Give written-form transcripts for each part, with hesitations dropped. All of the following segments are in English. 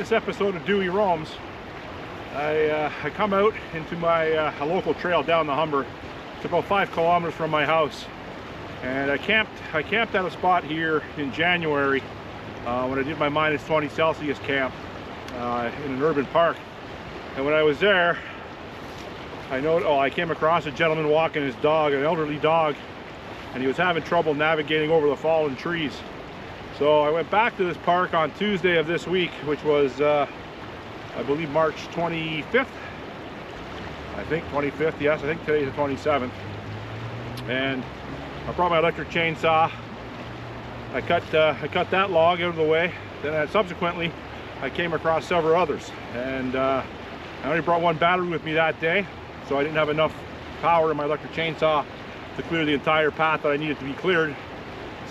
this episode of Dewey Roams, I come out into my a local trail down the Humber. It's about 5 kilometers from my house, and I camped at a spot here in January when I did my -20 Celsius camp in an urban park. And when I was there, I came across a gentleman walking his dog, an elderly dog, and he was having trouble navigating over the fallen trees. So I went back to this park on Tuesday of this week, which was I believe March 25th. I think 25th, yes, I think today's the 27th. And I brought my electric chainsaw. I cut that log out of the way. Then subsequently I came across several others, and I only brought one battery with me that day, so I didn't have enough power in my electric chainsaw to clear the entire path that I needed to be cleared.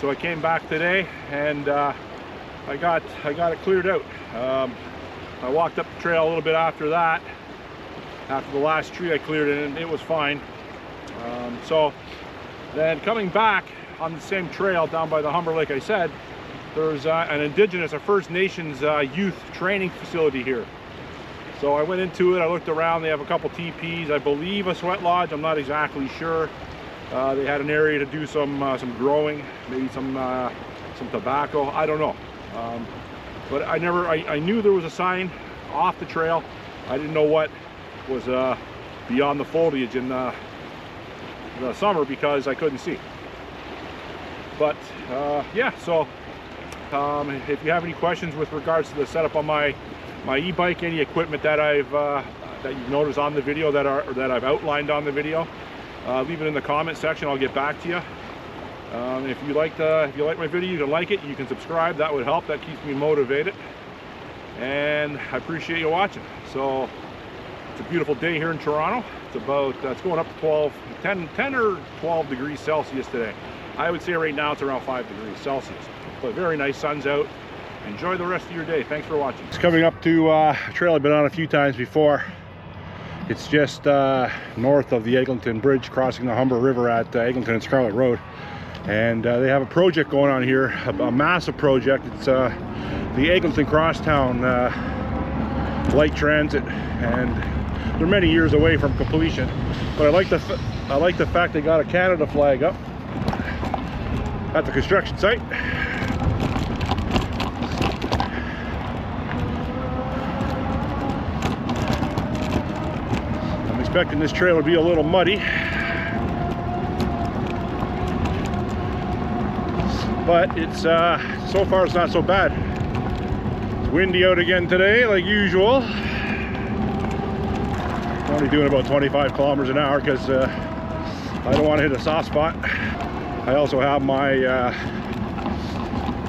So I came back today, and I got it cleared out. I walked up the trail a little bit after that, after the last tree I cleared, and it was fine. So then coming back on the same trail down by the Humber, like I said, there's an indigenous, a First Nations youth training facility here. So I went into it, I looked around. They have a couple teepees, I believe a sweat lodge, I'm not exactly sure. They had an area to do some growing, maybe some tobacco, I don't know. But I knew there was a sign off the trail. I didn't know what was beyond the foliage in the summer because I couldn't see. But yeah, so if you have any questions with regards to the setup on my e-bike, any equipment that that you've noticed on the video that I've outlined on the video, leave it in the comment section. I'll get back to you. If you like my video, you can like it, you can subscribe. That would help. That keeps me motivated, and I appreciate you watching. So it's a beautiful day here in Toronto. It's about it's going up to 10 or 12 degrees Celsius today. I would say right now it's around 5 degrees Celsius, but very nice. Sun's out. Enjoy the rest of your day. Thanks for watching. It's coming up to a trail I've been on a few times before. It's just north of the Eglinton Bridge, crossing the Humber River at Eglinton and Scarlet Road. And they have a project going on here, a massive project. It's the Eglinton Crosstown light transit, and they're many years away from completion. But I like the fact they got a Canada flag up at the construction site. I'm expecting this trail to be a little muddy, but it's so far it's not so bad. It's windy out again today, like usual. I'm only doing about 25 kilometers an hour because I don't want to hit a soft spot. I also have my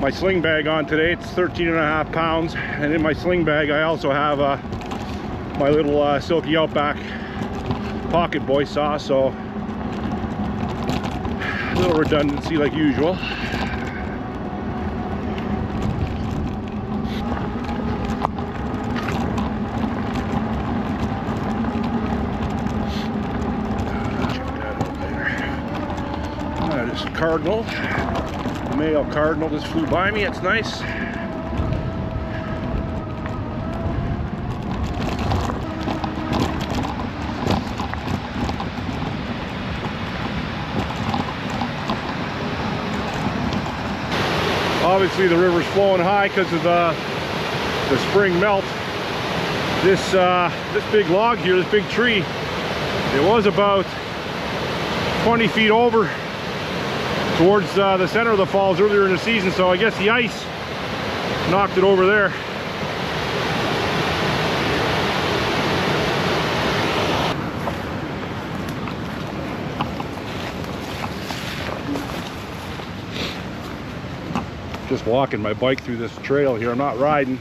my sling bag on today. It's 13.5 pounds, and in my sling bag I also have my little Silky Outback pocket boy saw, so a little redundancy like usual. Cardinal, male cardinal just flew by me. It's nice. Obviously the river's flowing high because of the spring melt. This big log here, this big tree, it was about 20 feet over towards the center of the falls earlier in the season, so I guess the ice knocked it over there. Just walking my bike through this trail here. I'm not riding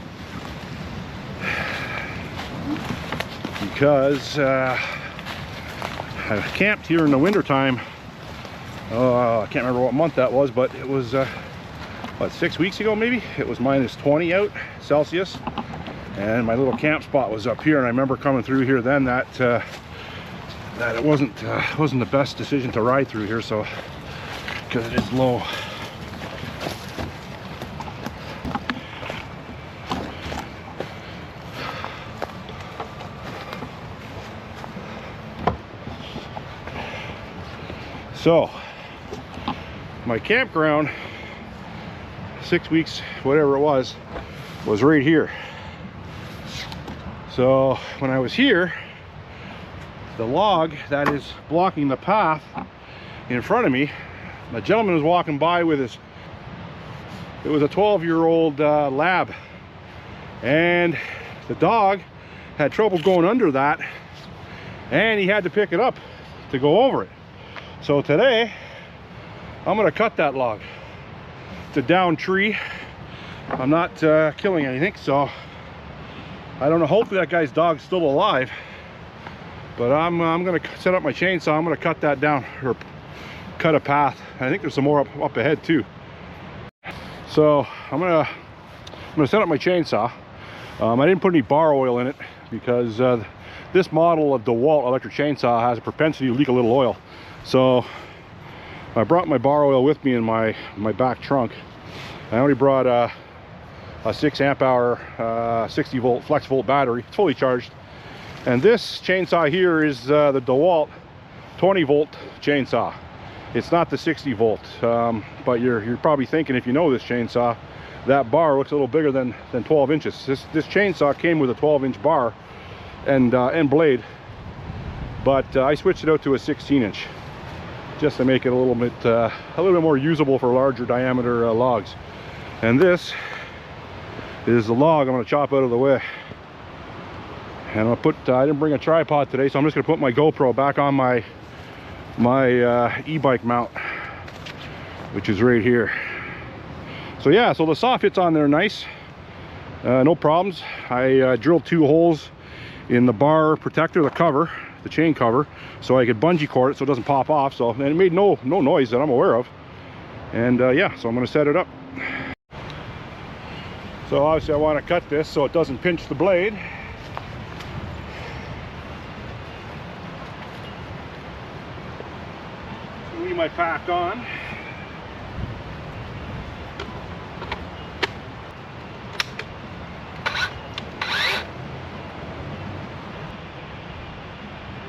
because I camped here in the winter time. I can't remember what month that was, but it was what, 6 weeks ago maybe. It was -20 out Celsius, and my little camp spot was up here, and I remember coming through here then that it wasn't the best decision to ride through here, so because it is low. So my campground, 6 weeks, whatever it was right here. So when I was here, the log that is blocking the path in front of me, a gentleman was walking by with his, it was a 12-year-old lab, and the dog had trouble going under that, and he had to pick it up to go over it. So today I'm going to cut that log. It's a down tree. I'm not killing anything, so I don't know. Hopefully that guy's dog's still alive. But I'm going to set up my chainsaw. I'm going to cut that down, or cut a path. I think there's some more up ahead too. So I'm going to set up my chainsaw. I didn't put any bar oil in it because this model of DeWalt electric chainsaw has a propensity to leak a little oil. So I brought my bar oil with me in my back trunk. I only brought a 6 amp hour 60 volt flex volt battery. It's fully charged. And this chainsaw here is the DeWalt 20 volt chainsaw. It's not the 60 volt, but you're probably thinking, if you know this chainsaw, that bar looks a little bigger than 12 inches. This chainsaw came with a 12-inch bar and blade, but I switched it out to a 16-inch just to make it a little bit more usable for larger diameter logs. And this is the log I'm going to chop out of the way. And I'm gonna put, I didn't bring a tripod today, so I'm just gonna put my GoPro back on my e-bike mount, which is right here. So yeah, so the saw fits on there nice, no problems. I drilled 2 holes in the bar protector, the cover, the chain cover, so I could bungee cord it so it doesn't pop off. So, and it made no noise that I'm aware of. And yeah, so I'm gonna set it up. So obviously I want to cut this so it doesn't pinch the blade. Leave my pack on.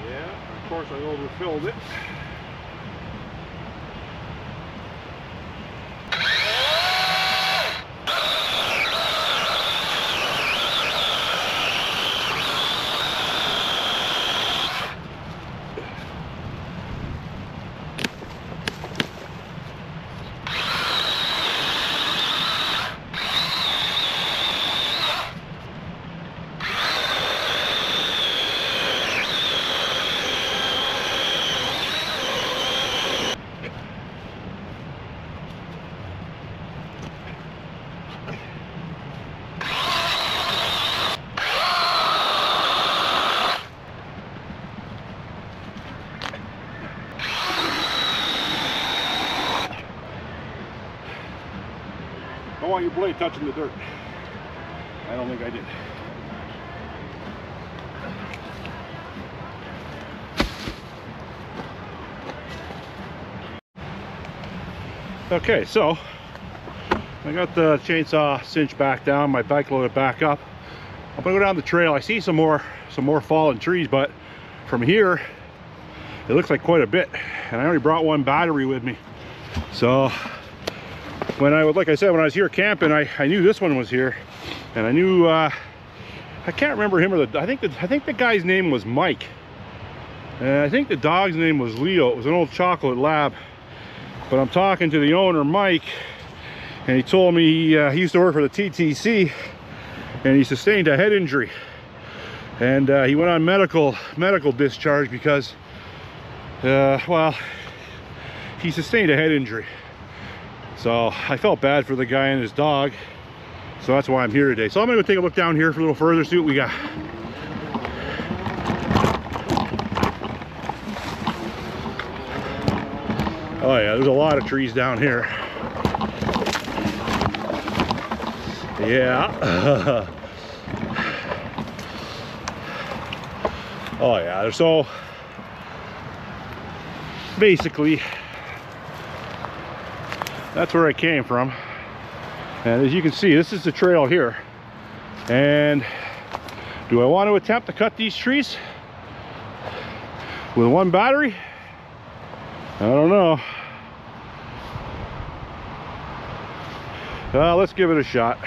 Yeah, of course I overfilled it. Don't want your blade touching the dirt. I don't think I did. Okay, so I got the chainsaw cinched back down, my bike loaded back up. I'm gonna go down the trail. I see some more fallen trees, but from here it looks like quite a bit, and I only brought 1 battery with me. So when like I said, when I was here camping, I knew this one was here, and I knew I can't remember him or I think the guy's name was Mike, and I think the dog's name was Leo. It was an old chocolate lab, but I'm talking to the owner, Mike, and he told me he used to work for the TTC, and he sustained a head injury, and he went on medical discharge because well, he sustained a head injury. So I felt bad for the guy and his dog, so that's why I'm here today. So I'm gonna go take a look down here for a little further, see what we got. Oh yeah, there's a lot of trees down here. Yeah. Oh yeah, there's so basically that's where I came from, and as you can see, this is the trail here. And do I want to attempt to cut these trees with 1 battery? I don't know. Let's give it a shot.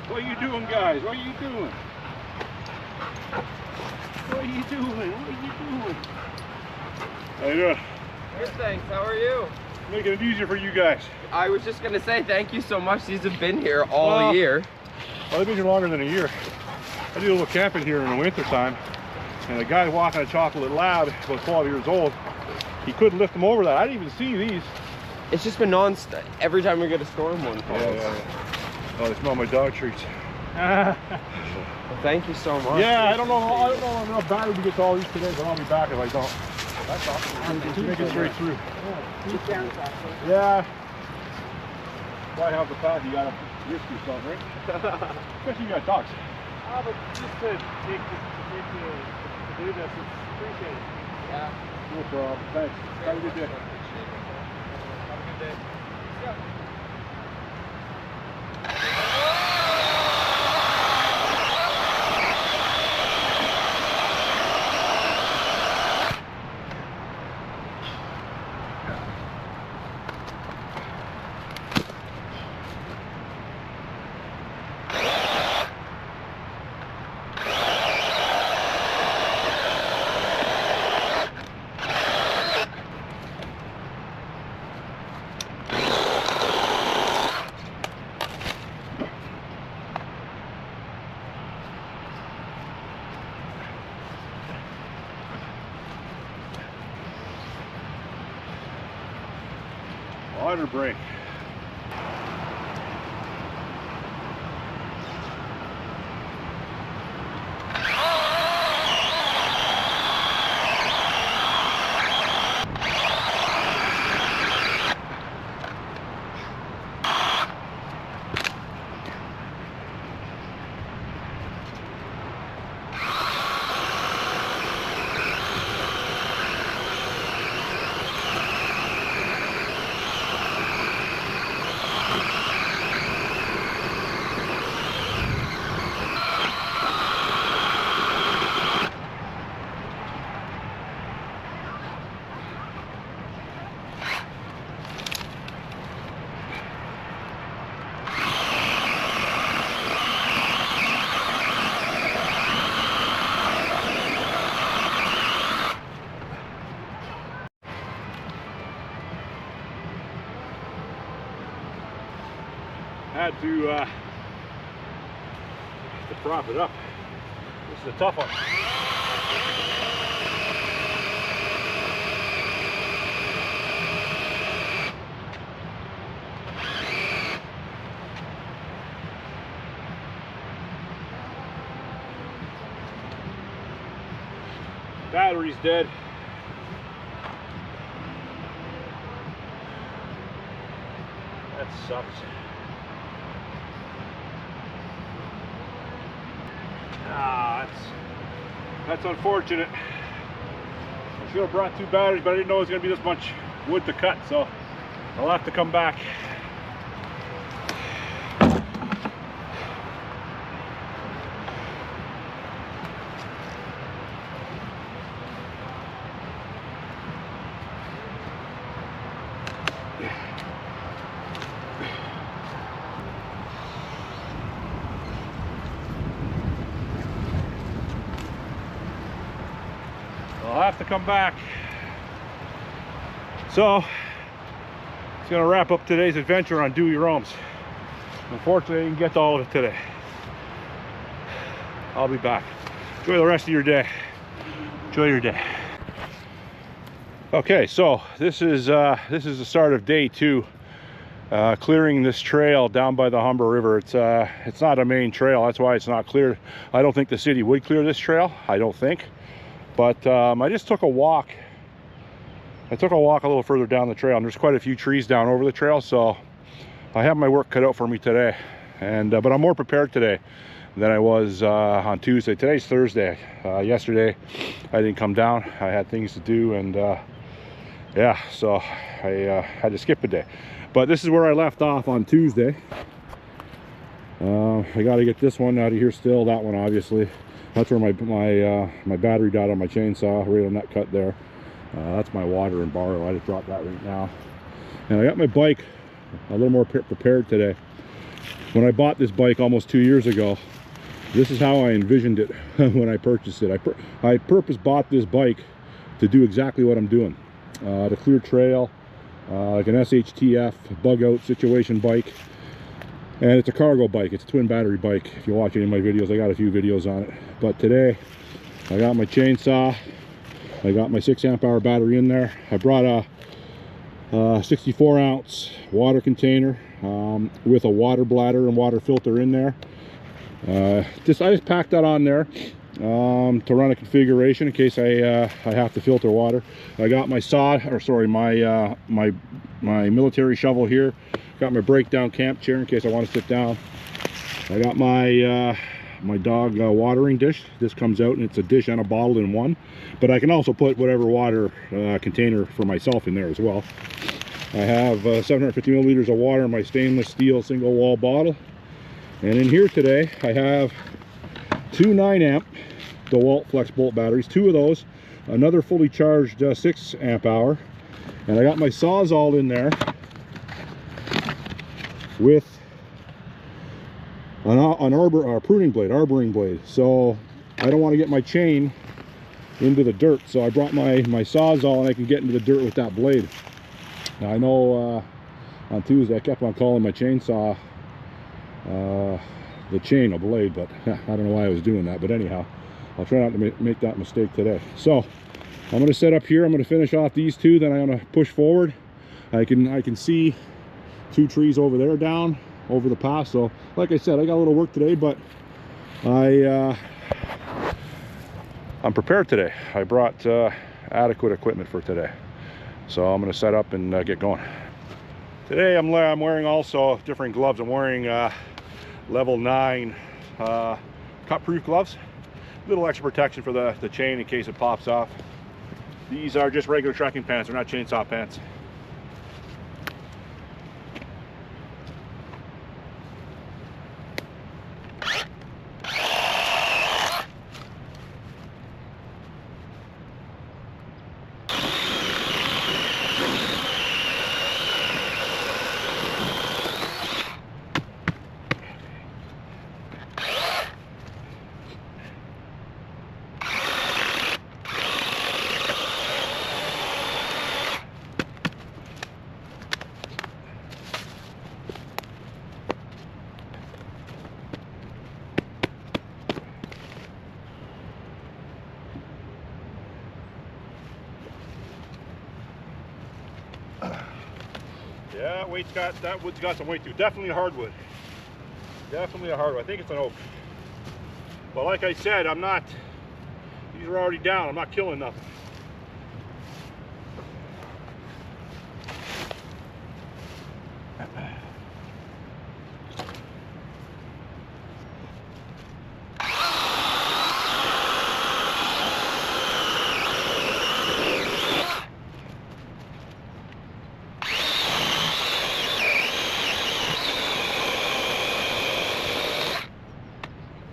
What are you doing, guys? What are you doing? What are you doing? What are you doing? How you doing? Good, thanks. How are you? Making it easier for you guys. I was just gonna say thank you so much. These have been here all year. Well, they've been here longer than a year. I do a little camping here in the winter time, and a guy walking a chocolate lab, about 12 years old, he couldn't lift them over that. I didn't even see these. It's just been non-stop. Every time we get a storm one falls. Yeah. Oh, they smell my dog treats. Well, thank you so much. Yeah, I don't know how bad we get to all these today, but I'll be back if I don't. That's awesome. Just make it straight through. Yeah. Why have the path? You gotta risk yourself, right? Especially you got dogs. But just to take to do this, it's appreciated. Yeah. No problem. Thanks. Have a good day. Have a good day. Yeah. Water break. Had to prop it up. This is a tough one. Battery's dead. That sucks. That's unfortunate. I should have brought 2 batteries, but I didn't know it was going to be this much wood to cut, so I'll have to come back. I'll have to come back. So it's going to wrap up today's adventure on Dewey Roams. Unfortunately, I didn't get to all of it today. I'll be back. Enjoy the rest of your day. Enjoy your day. Okay, so this is the start of day 2 clearing this trail down by the Humber River. It's not a main trail, that's why it's not cleared. I don't think the city would clear this trail, I don't think. But I just took a walk. I took a walk a little further down the trail, and there's quite a few trees down over the trail, so I have my work cut out for me today. And but I'm more prepared today than I was on Tuesday. Today's Thursday. Yesterday I didn't come down. I had things to do, and yeah, so I had to skip a day. But this is where I left off on Tuesday. I got to get this one out of here still. That one, obviously. That's where my battery died on my chainsaw, right on that cut there. That's my water and borrow. I just dropped that right now. And I got my bike a little more prepared today. When I bought this bike almost 2 years ago, this is how I envisioned it when I purchased it. I purpose bought this bike to do exactly what I'm doing. To clear trail, like an SHTF bug out situation bike. And it's a cargo bike. It's a twin battery bike. If you watch any of my videos, I got a few videos on it. But today, I got my chainsaw. I got my 6 amp hour battery in there. I brought a 64 ounce water container with a water bladder and water filter in there. I just packed that on there to run a configuration in case I have to filter water. I got my my military shovel here. Got my breakdown camp chair in case I want to sit down. I got my my dog watering dish. This comes out and it's a dish and a bottle in one, but I can also put whatever water container for myself in there as well. I have 750 milliliters of water in my stainless steel single wall bottle. And in here today I have 2 9 amp DeWalt Flex Bolt batteries, 2 of those, another fully charged 6 amp hour, and I got my Sawzall in there with an pruning blade, arboring blade. So I don't want to get my chain into the dirt, so I brought my Sawzall, and I can get into the dirt with that blade. Now I know on Tuesday I kept on calling my chainsaw the chain a blade, but I don't know why I was doing that. But anyhow, I'll try not to make that mistake today. So I'm going to set up here. I'm going to finish off these 2, then I'm going to push forward. I can see 2 trees over there down over the pass. So like I said, I got a little work today, but I'm prepared today. I brought adequate equipment for today, so I'm going to set up and get going. Today I'm wearing also different gloves. I'm wearing level 9 cut proof gloves. A little extra protection for the chain in case it pops off. These are just regular trekking pants, they're not chainsaw pants. Yeah, that wood's got some weight to it. Definitely a hardwood. Definitely a hardwood. I think it's an oak. But like I said, these are already down. I'm not killing nothing.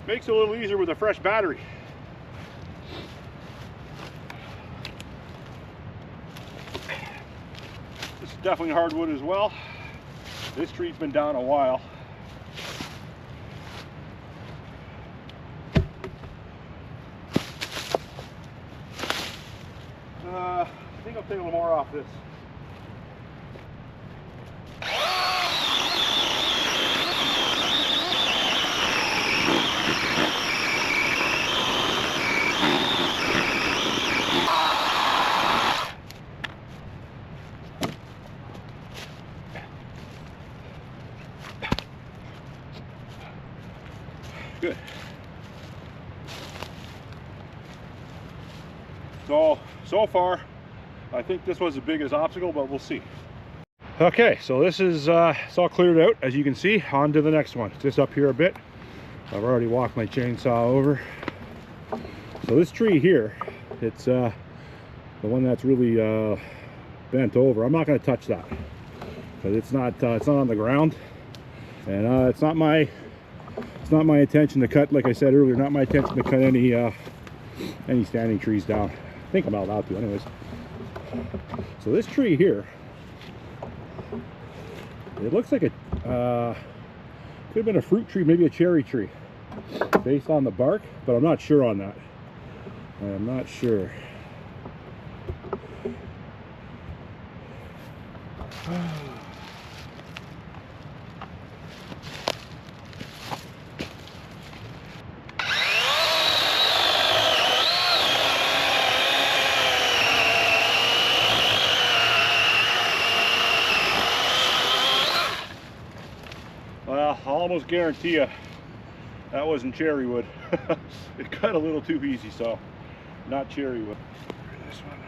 Makes it a little easier with a fresh battery. This is definitely hardwood as well. This tree's been down a while. I think I'll take a little more off this. Good. So far, I think this was the biggest obstacle, but we'll see. Okay, so this is it's all cleared out, as you can see. On to the next one. It's just up here a bit. I've already walked my chainsaw over. So this tree here, it's the one that's really bent over. I'm not going to touch that because it's not on the ground, and it's not my intention to cut. Like I said earlier, not my intention to cut any standing trees down. I think I'm allowed to, anyways. So this tree here, it looks like it could have been a fruit tree, maybe a cherry tree, based on the bark, but I'm not sure on that. I'm not sure. Well, I'll almost guarantee you that wasn't cherry wood. It cut a little too easy, so not cherry wood. This one.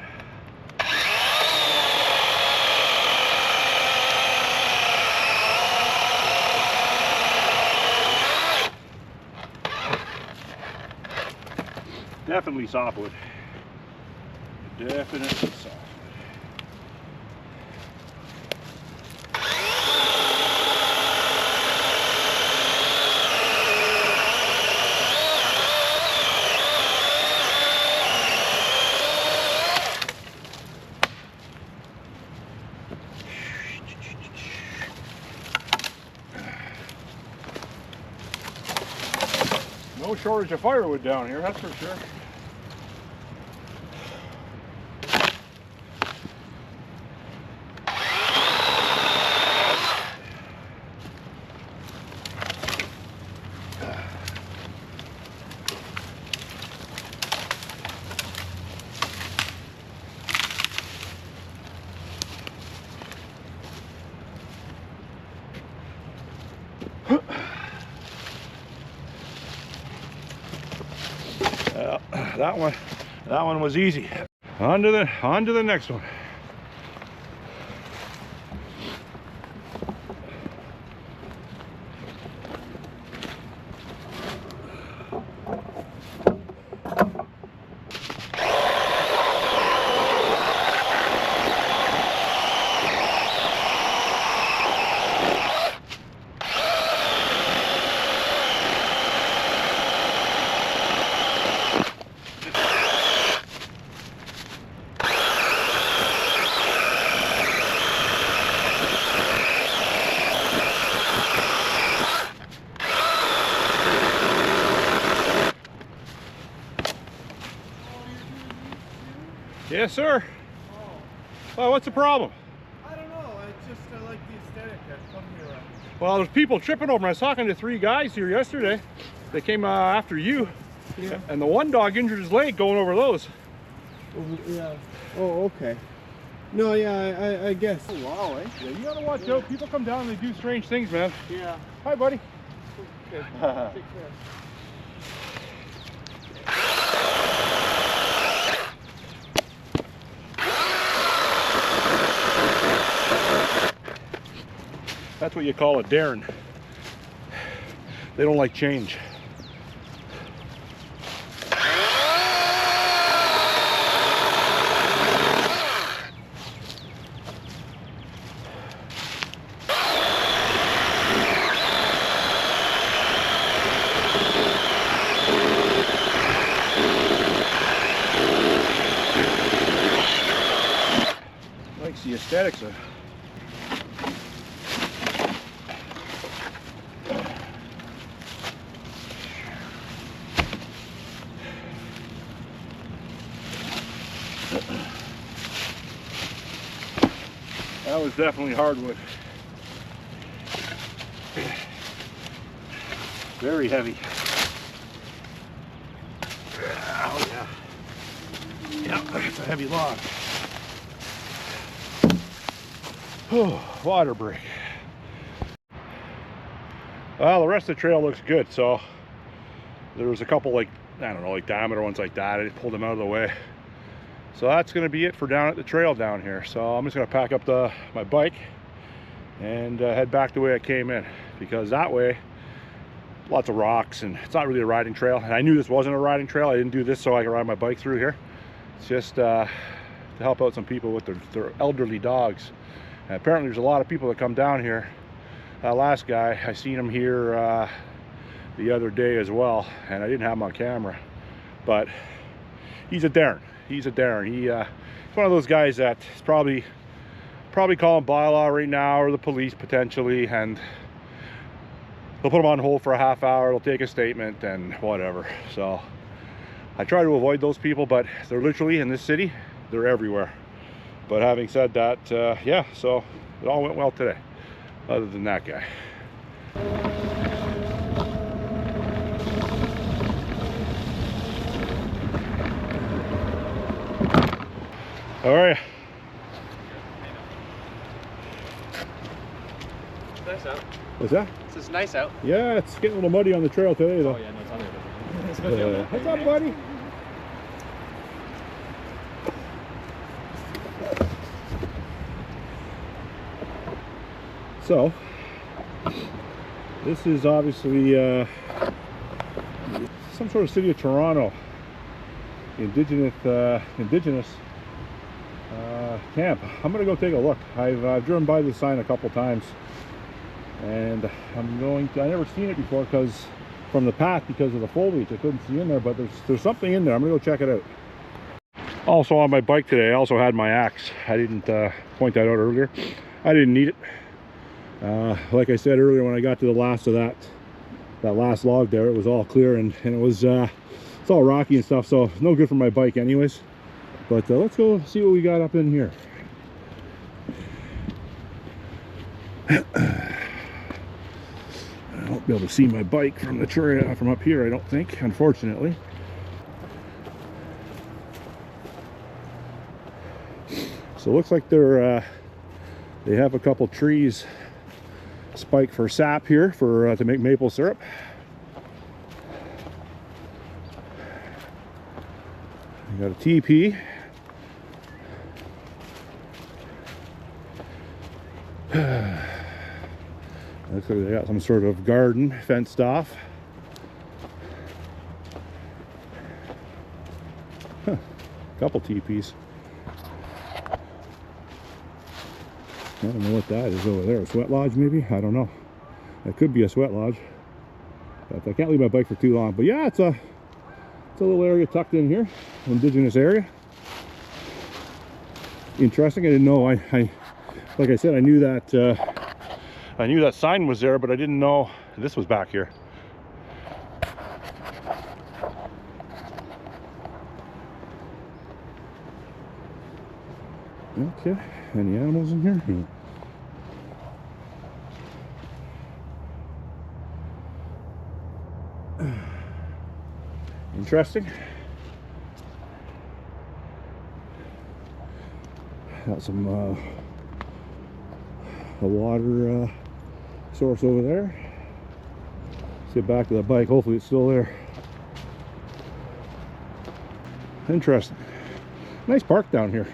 Definitely softwood. Definitely softwood. No shortage of firewood down here, that's for sure. That one was easy. On to the next one. Yes, sir. Oh, what's the problem? I don't know. I like the aesthetic that come here. Well, there's people tripping over. I was talking to 3 guys here yesterday. They came after you. Yeah. And the one dog injured his leg going over those. Yeah. Oh, okay. No, yeah, I guess. Oh, wow, eh? Yeah, you gotta watch out. People come down and they do strange things, man. Yeah. Hi, buddy. Okay. Take care. That's what you call a daring. They don't like change. Likes the aesthetics of. That was definitely hardwood. Very heavy. Oh yeah. Yep, it's a heavy log. Oh, water break. Well, the rest of the trail looks good, so There was a couple, like, I don't know, like diameter ones like that. I just pulled them out of the way. So that's going to be it for down at the trail down here. So I'm just going to pack up my bike and head back the way I came in, because that way, lots of rocks, and it's not really a riding trail. And I knew this wasn't a riding trail. I didn't do this so I could ride my bike through here. It's just to help out some people with their elderly dogs. And apparently there's a lot of people that come down here. Last guy, I seen him here the other day as well, and I didn't have him on camera, but he's a Darren. He's one of those guys that's probably calling bylaw right now, or the police potentially, and they'll put him on hold for a half hour. They'll take a statement and whatever. So I try to avoid those people, but they're literally in this city. They're everywhere. But having said that, yeah, so it all went well today, other than that guy. How are you? It's nice out. What's that? It's nice out. Yeah, it's getting a little muddy on the trail today, though. Oh yeah, no, it's on there. What's up, buddy? So, this is obviously some sort of city of Toronto, indigenous camp. I'm gonna go take a look. I've driven by this sign a couple times, and I never seen it before because from the path, because of the foliage, I couldn't see in there, but there's something in there. I'm gonna go check it out. Also on my bike today, I also had my axe. I didn't point that out earlier. I didn't need it. Like I said earlier, when I got to the last of that last log there, it was all clear, and it was it's all rocky and stuff, so no good for my bike anyways. But let's go see what we got up in here. I won't be able to see my bike from the trail from up here, I don't think, unfortunately. So it looks like they have a couple trees spiked for sap here to make maple syrup. You got a teepee. Looks like they got some sort of garden fenced off. Huh. Couple teepees. I don't know what that is over there. A sweat lodge maybe? I don't know. That could be a sweat lodge. But I can't leave my bike for too long. But yeah, it's a little area tucked in here. Indigenous area. Interesting. I didn't know. Like I said, I knew that sign was there, but I didn't know this was back here. Okay, any animals in here? Interesting. Got some a water source over there. Let's get back to the bike. Hopefully it's still there. Interesting. Nice park down here.